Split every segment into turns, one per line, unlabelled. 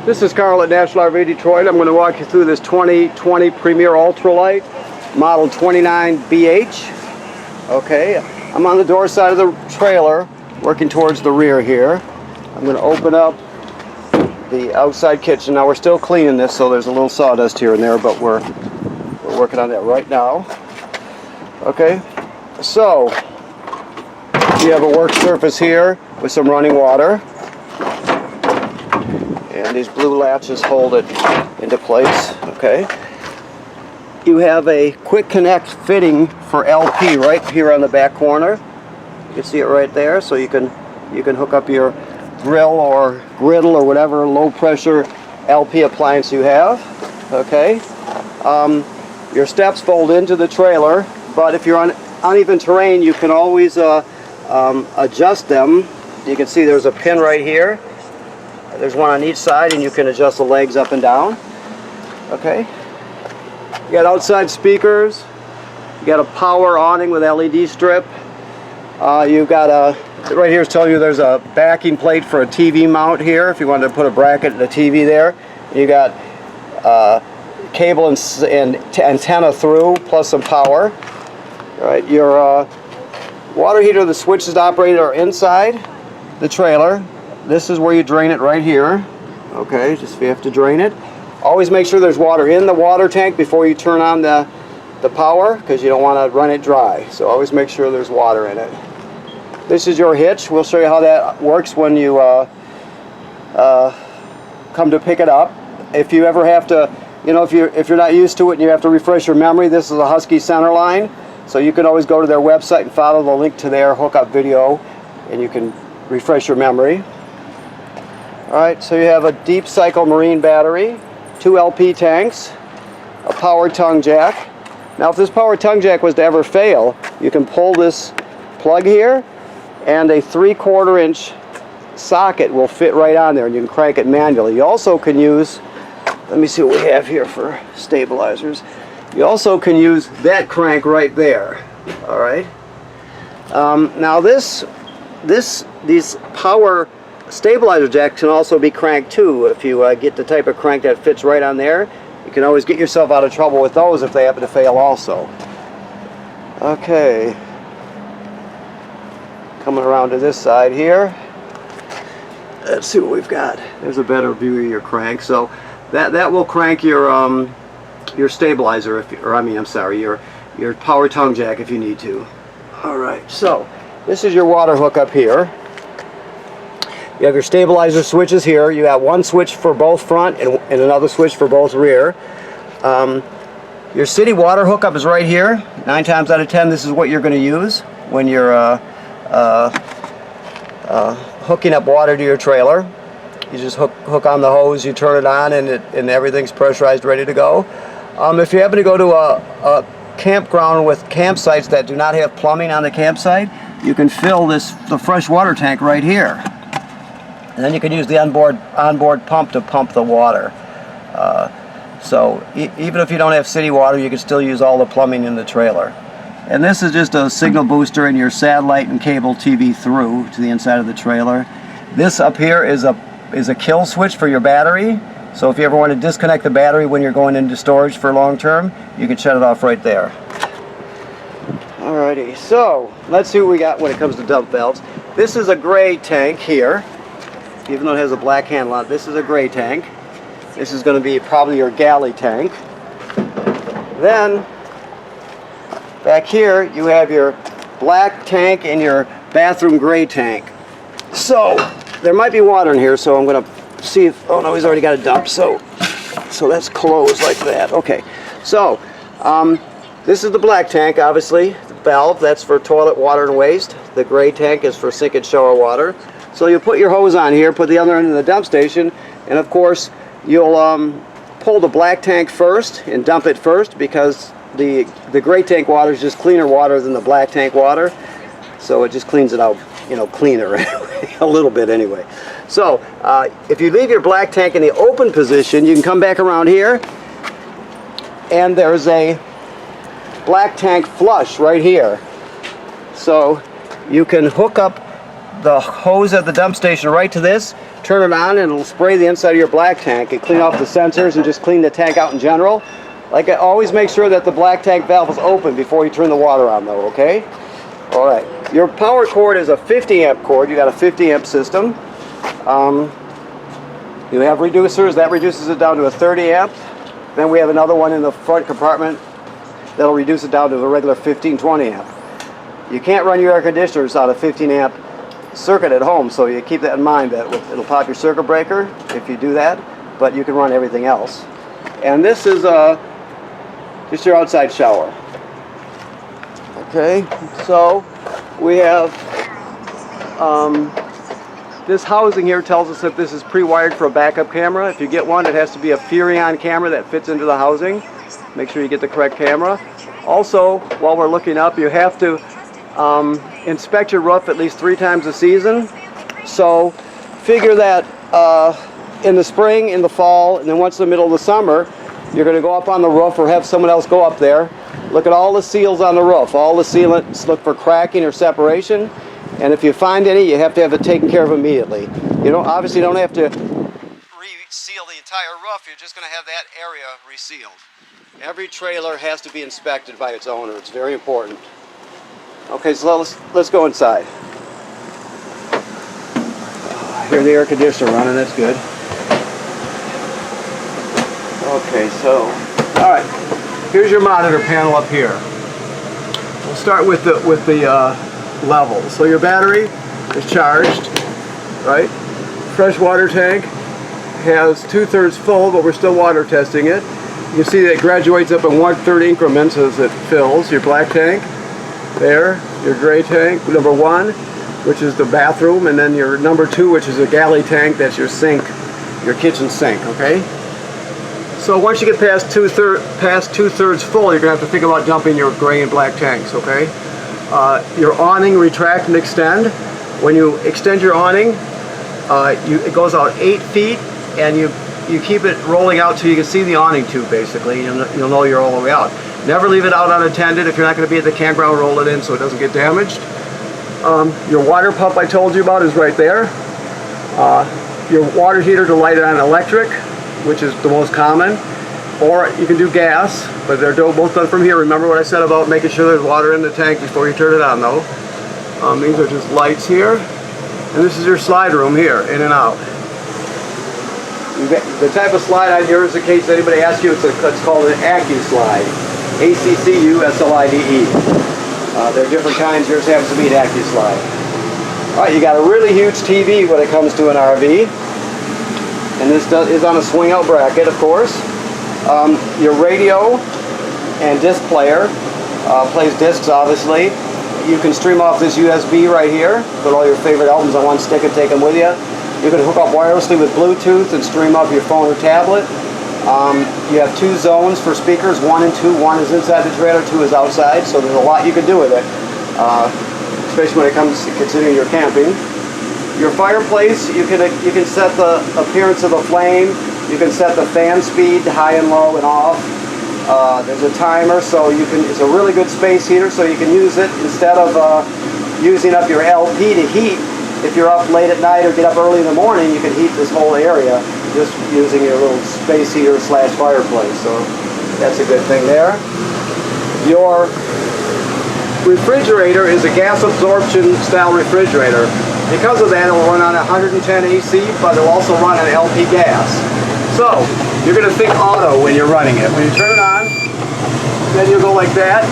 This is Carl at National RV Detroit. I'm going to walk you through this 2020 Premier Ultralight, model 29BH. Okay, I'm on the door side of the trailer, working towards the rear here. I'm going to open up the outside kitchen. Now we're still cleaning this, so there's a little sawdust here and there, but we're working on that right now. Okay, so you have a work surface here with some running water. And these blue latches hold it into place, okay? You have a quick connect fitting for LP right here on the back corner. You can see it right there, so you can hook up your grill or griddle or whatever low pressure LP appliance you have, okay? Your steps fold into the trailer, but if you're on uneven terrain, you can always adjust them. You can see there's a pin right here. There's one on each side, and you can adjust the legs up and down. Okay. You got outside speakers. You got a power awning with LED strip. You've got a, right here is telling you there's a backing plate for a TV mount here if you wanted to put a bracket and a TV there. You got cable and antenna through, plus some power. All right. Your water heater, the switches to operate are inside the trailer. This is where you drain it right here. Okay, just if you have to drain it. Always make sure there's water in the water tank before you turn on the power, because you don't want to run it dry. So always make sure there's water in it. This is your hitch. We'll show you how that works when you come to pick it up. If you ever have to, you know, if you're not used to it and you have to refresh your memory, this is a Husky center line. So you can always go to their website and follow the link to their hookup video, and you can refresh your memory. Alright, so you have a deep cycle marine battery, 2 LP tanks, a power tongue jack. Now if this power tongue jack was to ever fail, you can pull this plug here, and a 3/4 inch socket will fit right on there, and you can crank it manually. You also can use, let me see what we have here for stabilizers. You also can use that crank right there. Alright. Now these power stabilizer jacks can also be cranked too. If you get the type of crank that fits right on there, you can always get yourself out of trouble with those if they happen to fail also. Okay, coming around to this side here, let's see what we've got. There's a better view of your crank. So that will crank your stabilizer, your power tongue jack if you need to. All right, so this is your water hookup here. You have your stabilizer switches here. You have one switch for both front and another switch for both rear. Your city water hookup is right here. 9 times out of 10, this is what you're going to use when you're hooking up water to your trailer. You just hook on the hose, you turn it on, and everything's pressurized, ready to go. If you happen to go to a campground with campsites that do not have plumbing on the campsite, you can fill the fresh water tank right here. And then you can use the onboard pump to pump the water. So even if you don't have city water, you can still use all the plumbing in the trailer. And this is just a signal booster in your satellite and cable TV through to the inside of the trailer. This up here is a kill switch for your battery. So if you ever want to disconnect the battery when you're going into storage for long term, you can shut it off right there. Alrighty, so let's see what we got when it comes to dump valves. This is a gray tank here. Even though it has a black handle on it, this is a gray tank. This is going to be probably your galley tank. Then, back here, you have your black tank and your bathroom gray tank. So, there might be water in here, so I'm going to see if, oh no, he's already got a dump, so that's closed like that. Okay, so, this is the black tank, obviously. The valve, that's for toilet water and waste. The gray tank is for sink and shower water. So you put your hose on here, put the other end in the dump station, and of course you'll pull the black tank first and dump it first, because the gray tank water is just cleaner water than the black tank water. So it just cleans it out, you know, cleaner a little bit anyway. So if you leave your black tank in the open position, you can come back around here, and there's a black tank flush right here. So you can hook up the hose at the dump station right to this, turn it on, and it'll spray the inside of your black tank and clean off the sensors and just clean the tank out in general. Like, always make sure that the black tank valve is open before you turn the water on though, okay? Alright, your power cord is a 50 amp cord. You got a 50 amp system. You have reducers, that reduces it down to a 30 amp. Then we have another one in the front compartment that'll reduce it down to a regular 15-20 amp. You can't run your air conditioners out of 15 amp circuit at home, so you keep that in mind, that it'll pop your circuit breaker if you do that, but you can run everything else. And this is just your outside shower. Okay, so we have this housing here tells us that this is pre-wired for a backup camera. If you get one, it has to be a Furion camera that fits into the housing. Make sure you get the correct camera. Also, while we're looking up, you have to inspect your roof at least 3 times a season. So figure that in the spring, in the fall, and then once in the middle of the summer, you're going to go up on the roof or have someone else go up there. Look at all the seals on the roof. All the sealants, look for cracking or separation. And if you find any, you have to have it taken care of immediately. You don't, obviously don't have to reseal the entire roof. You're just going to have that area resealed. Every trailer has to be inspected by its owner. It's very important. Okay, so let's go inside. Hear the air conditioner running, that's good. Okay, so, alright, here's your monitor panel up here. We'll start with the level. So your battery is charged, right? Fresh water tank has 2/3 full, but we're still water testing it. You can see that it graduates up in 1/3 increments as it fills. Your black tank, there, your gray tank, number 1, which is the bathroom, and then your number 2, which is a galley tank, that's your sink, your kitchen sink, okay? So once you get past 2/3 full, you're going to have to think about dumping your gray and black tanks, okay? Your awning, retract and extend. When you extend your awning, it goes out 8 feet, and you keep it rolling out till you can see the awning tube, basically. You'll know you're all the way out. Never leave it out unattended. If you're not going to be at the campground, roll it in so it doesn't get damaged. Your water pump I told you about is right there. Your water heater to light it on electric, which is the most common. Or you can do gas, but they're both done from here. Remember what I said about making sure there's water in the tank before you turn it on, though. These are just lights here. And this is your slide room here, in and out. The type of slide on here is in case anybody asks you, it's called an AccuSlide. AccuSlide. There are different kinds. Yours happens to be an AccuSlide. Alright, you got a really huge TV when it comes to an RV. And this is on a swing-out bracket, of course. Your radio and disc player plays discs, obviously. You can stream off this USB right here, put all your favorite albums on one stick and take them with you. You can hook up wirelessly with Bluetooth and stream off your phone or tablet. You have 2 zones for speakers, 1 and 2. 1 is inside the trailer, 2 is outside, so there's a lot you can do with it, especially when it comes to considering your camping. Your fireplace, you can set the appearance of the flame. You can set the fan speed to high and low and off. There's a timer, so it's a really good space heater, so you can use it instead of using up your LP to heat. If you're up late at night or get up early in the morning, you can heat this whole area just using your little space heater / fireplace. So that's a good thing there. Your refrigerator is a gas absorption style refrigerator. Because of that, it will run on 110 AC, but it will also run on LP gas. So, you're going to think auto when you're running it. When you turn it on, then you'll go like that.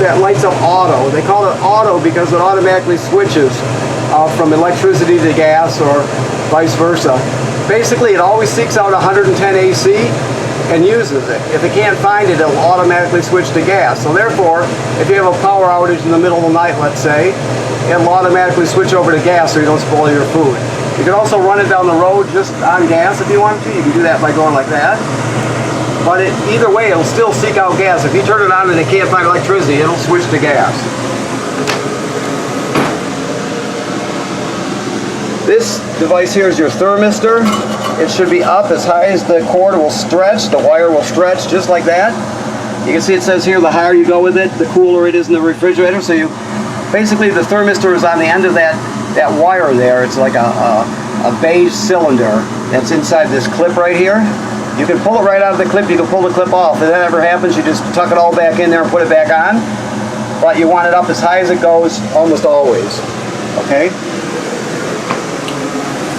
That lights up auto. They call it auto because it automatically switches from electricity to gas or vice versa. Basically, it always seeks out 110 AC and uses it. If it can't find it, it'll automatically switch to gas. So therefore, if you have a power outage in the middle of the night, let's say, it'll automatically switch over to gas so you don't spoil your food. You can also run it down the road just on gas if you want to. You can do that by going like that. But either way, it'll still seek out gas. If you turn it on and it can't find electricity, it'll switch to gas. This device here is your thermistor. It should be up as high as the cord will stretch. The wire will stretch just like that. You can see it says here the higher you go with it, the cooler it is in the refrigerator. So basically the thermistor is on the end of that that wire there, it's like a beige cylinder that's inside this clip right here. You can pull it right out of the clip, you can pull the clip off. If that ever happens, you just tuck it all back in there and put it back on. But you want it up as high as it goes almost always. Okay?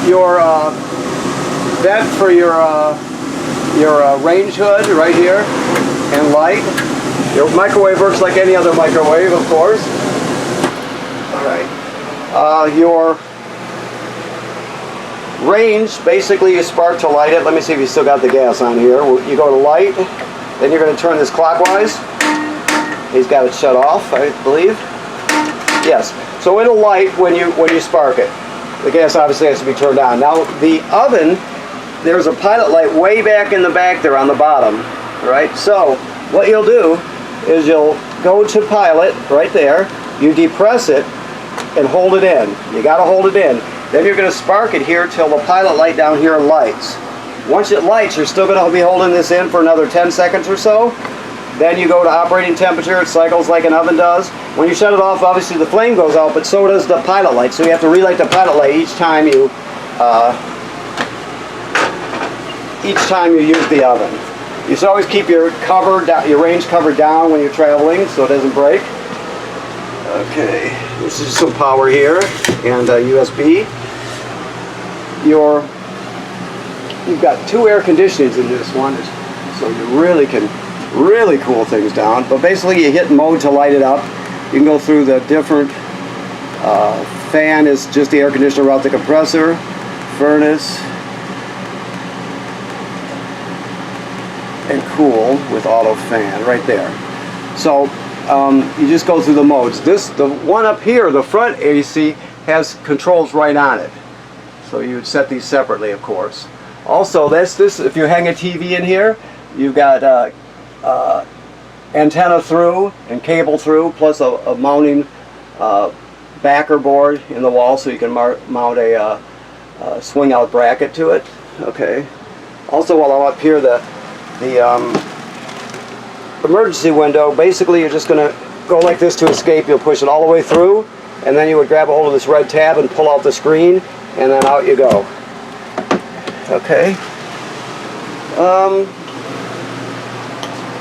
Your vent for your range hood right here and light. Your microwave works like any other microwave, of course. Alright. Your range, basically you spark to light it. Let me see if you still got the gas on here. You go to light, then you're going to turn this clockwise. He's got it shut off, I believe. Yes. So it'll light when you spark it. The gas obviously has to be turned on. Now the oven, there's a pilot light way back in the back there on the bottom. Right? So what you'll do is you'll go to pilot right there. You depress it and hold it in. You got to hold it in. Then you're going to spark it here till the pilot light down here lights. Once it lights, you're still going to be holding this in for another 10 seconds or so. Then you go to operating temperature. It cycles like an oven does. When you shut it off, obviously the flame goes out, but so does the pilot light. So you have to relight the pilot light each time you use the oven. You should always keep your range cover down when you're traveling so it doesn't break. Okay, this is some power here and USB. You've got 2 air conditionings in this one, so you really can cool things down. But basically you hit mode to light it up. You can go through the different fan is just the air conditioner without the compressor, furnace, and cool with auto fan right there. So you just go through the modes. The one up here, the front AC, has controls right on it. So you would set these separately, of course. Also, if you hang a TV in here, you've got antenna through and cable through, plus a mounting backer board in the wall, so you can mount a swing out bracket to it. Okay. Also, while I'm up here, the emergency window, basically you're just going to go like this to escape. You'll push it all the way through, and then you would grab a hold of this red tab and pull out the screen, and then out you go. Okay.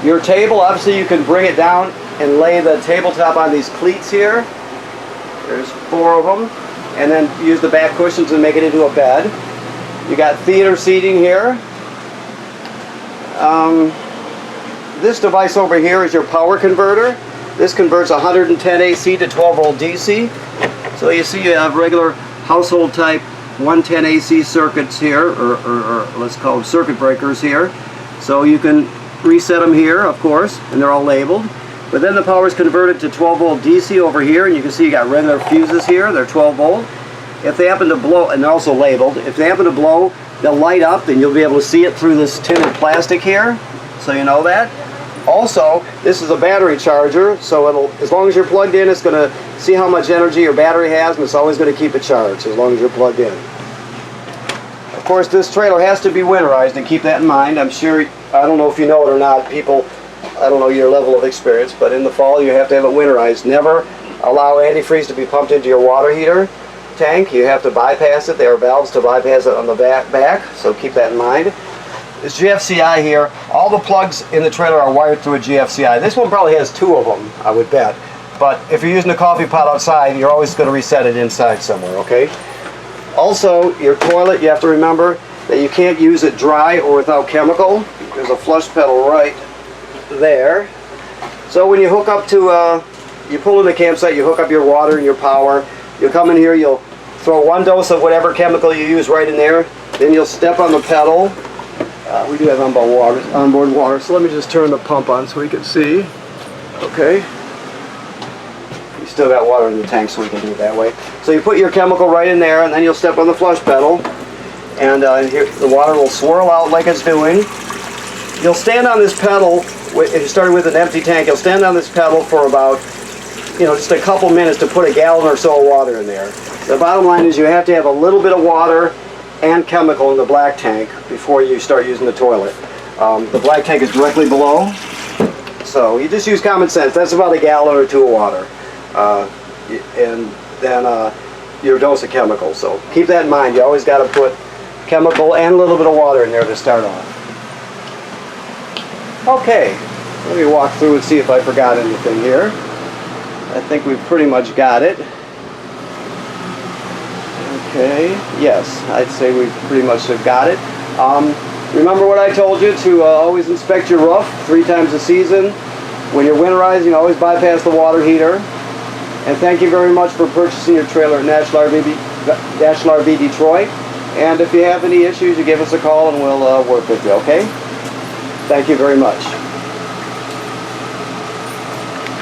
Your table, obviously you can bring it down and lay the tabletop on these cleats here. There's 4 of them. And then use the back cushions and make it into a bed. You got theater seating here. This device over here is your power converter. This converts 110 AC to 12 volt DC. So you see you have regular household type 110 AC circuits here, or let's call them circuit breakers here. So you can reset them here, of course, and they're all labeled. But then the power is converted to 12 volt DC over here, and you can see you got regular fuses here. They're 12 volt. If they happen to blow, and they're also labeled, if they happen to blow, they'll light up, and you'll be able to see it through this tinted plastic here, so you know that. Also, this is a battery charger, so as long as you're plugged in, it's going to see how much energy your battery has, and it's always going to keep it charged as long as you're plugged in. Of course, this trailer has to be winterized, and keep that in mind. I'm sure, I don't know if you know it or not, people, I don't know your level of experience, but in the fall you have to have it winterized. Never allow antifreeze to be pumped into your water heater tank. You have to bypass it. There are valves to bypass it on the back, so keep that in mind. This GFCI here, all the plugs in the trailer are wired through a GFCI. This one probably has 2 of them, I would bet. But if you're using a coffee pot outside, you're always going to reset it inside somewhere, okay? Also, your toilet, you have to remember that you can't use it dry or without chemical. There's a flush pedal right there. So when you hook up to, you pull in the campsite, you hook up your water and your power. You'll come in here, you'll throw 1 dose of whatever chemical you use right in there. Then you'll step on the pedal. We do have onboard water, so let me just turn the pump on so we can see. Okay. You still got water in the tank, so we can do it that way. So you put your chemical right in there, and then you'll step on the flush pedal, and here, the water will swirl out like it's doing. You'll stand on this pedal, if you started with an empty tank, you'll stand on this pedal for about, just a couple minutes to put a gallon or so of water in there. The bottom line is you have to have a little bit of water and chemical in the black tank before you start using the toilet. The black tank is directly below, so you just use common sense. That's about a gallon or 2 of water. And then your dose of chemicals. So keep that in mind. You always got to put chemical and a little bit of water in there to start off. Okay, let me walk through and see if I forgot anything here. I think we've pretty much got it. Okay, yes, I'd say we pretty much have got it. Remember what I told you to always inspect your roof 3 times a season. When you're winterizing, always bypass the water heater. And thank you very much for purchasing your trailer at National RV Detroit. And if you have any issues, you give us a call and we'll work with you, okay? Thank you very much.